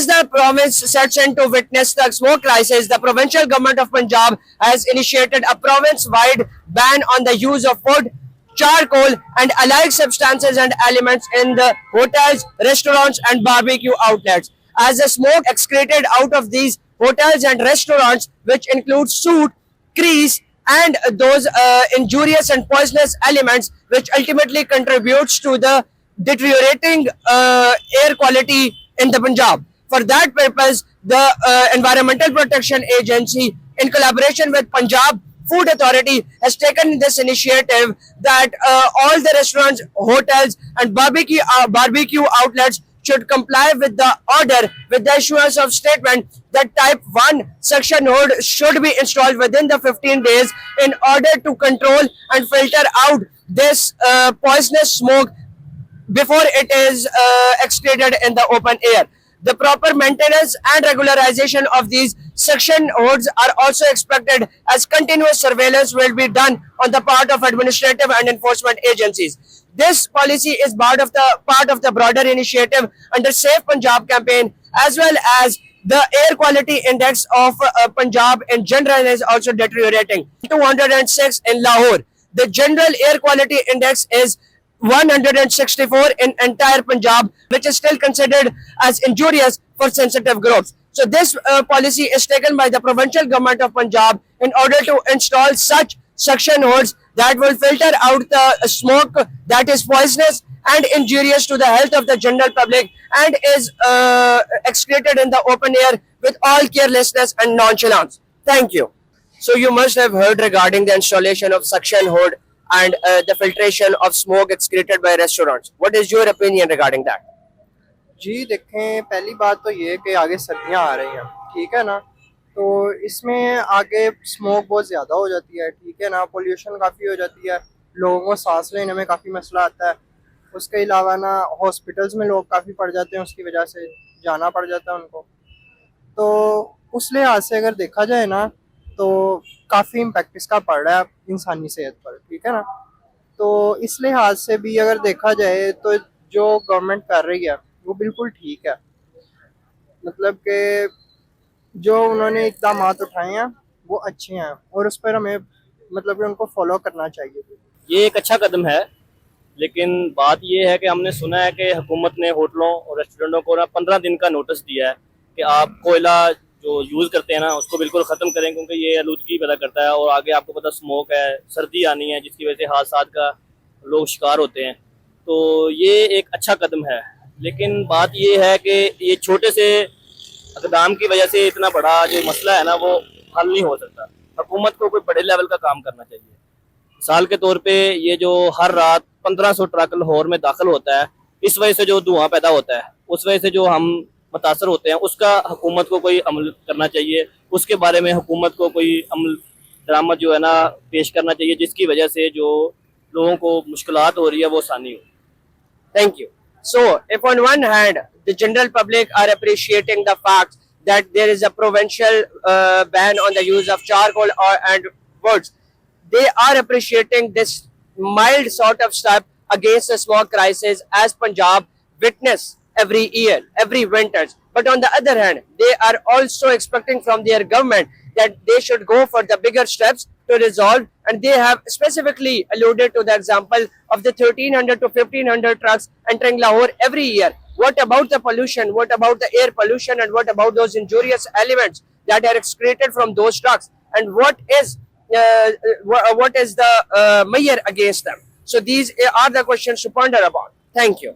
As the province sets in to witness the smoke crisis, the provincial government of Punjab has initiated a province-wide ban on the use of wood, charcoal and allied substances and elements in the hotels, restaurants and barbecue outlets. As the smoke excreted out of these hotels and restaurants, which include soot, grease and those injurious and poisonous elements, which ultimately contributes to the deteriorating air quality in the Punjab. For that purpose, the Environmental Protection Agency, in collaboration with Punjab Food Authority, has taken this initiative that all the restaurants, hotels, and barbecue outlets should comply with the order with the issuance of statement that type 1 suction hood should be installed within the 15 days in order to control and filter out this poisonous smoke before it is excreted in the open air. The proper maintenance and regularization of these suction hoods are also expected, as continuous surveillance will be done on the part of administrative and enforcement agencies. This policy is part of the broader initiative under Safe Punjab campaign, as well as the air quality index of Punjab in general is also deteriorating. 206 in Lahore. The general air quality index is 164 in entire Punjab, which is still considered as injurious for sensitive groups. So this policy is taken by the provincial government of Punjab in order to install such suction hoods that will filter out the smoke that is poisonous and injurious to the health of the general public and is excreted in the open air with all carelessness and nonchalance. Thank you. So you must have heard regarding the installation of suction hood and the filtration of smoke excreted by restaurants. What is your opinion regarding that? جی دیکھیں، پہلی بات تو یہ کہ آگے سردیاں آ رہی ہیں، ٹھیک ہے نا، تو اس میں آگے اسموک بہت زیادہ ہو جاتی ہے، ٹھیک ہے نا، پولیوشن کافی ہو جاتی ہے، لوگوں کو سانس لینے میں کافی مسئلہ آتا ہے. اس کے علاوہ نا ہاسپٹلس میں لوگ کافی پڑ جاتے ہیں، اس کی وجہ سے جانا پڑ جاتا ہے ان کو. تو اس لحاظ سے اگر دیکھا جائے نا تو کافی امپیکٹ اس کا پڑ رہا ہے انسانی صحت پر، ٹھیک ہے نا. تو اس لحاظ سے بھی اگر دیکھا جائے تو جو گورنمنٹ کر رہی ہے وہ بالکل ٹھیک ہے. مطلب کہ جو انہوں نے اقدامات اٹھائے ہیں وہ اچھے ہیں اور اس پر ہمیں مطلب کہ ان کو فالو کرنا چاہیے. یہ ایک اچھا قدم ہے، لیکن بات یہ ہے کہ ہم نے سنا ہے کہ حکومت نے ہوٹلوں اور ریسٹورنٹوں کو 15 دن کا نوٹس دیا ہے کہ آپ کوئلہ جو یوز کرتے ہیں نا اس کو بالکل ختم کریں، کیونکہ یہ آلودگی پیدا کرتا ہے اور آگے آپ کو پتہ اسموک ہے، سردی آنی ہے جس کی وجہ سے حادثات کا لوگ شکار ہوتے ہیں. تو یہ ایک اچھا قدم ہے، لیکن بات یہ ہے کہ یہ چھوٹے سے اقدام کی وجہ سے اتنا بڑا جو مسئلہ ہے نا وہ حل نہیں ہو سکتا. حکومت کو کوئی بڑے لیول کا کام کرنا چاہیے. مثال کے طور پہ یہ جو ہر رات 1500 ٹرک لاہور میں داخل ہوتا ہے، اس وجہ سے جو دھواں پیدا ہوتا ہے، اس وجہ سے جو ہم متاثر ہوتے ہیں، اس کا حکومت کو کوئی عمل کرنا چاہیے. اس کے بارے میں حکومت کو کوئی عمل درآمد جو ہے نا پیش کرنا چاہیے، جس کی وجہ سے جو لوگوں کو مشکلات ہو رہی ہے وہ آسانی ہو. Thank you. So, if on one hand, the general public are appreciating the fact that there is a provincial ban on the use of charcoal and woods, they are appreciating this mild sort of step against the smoke crisis as Punjab witness every year, every winter. But on the other hand, they are also expecting from their government that they should go for the bigger steps to resolve, and they have specifically alluded to the example of the 1300 to 1500 trucks entering Lahore every year. What about the pollution? What about the air pollution? And what about those injurious elements that are excreted from those trucks? And what is the measure against them? So these are the questions to ponder upon. Thank you.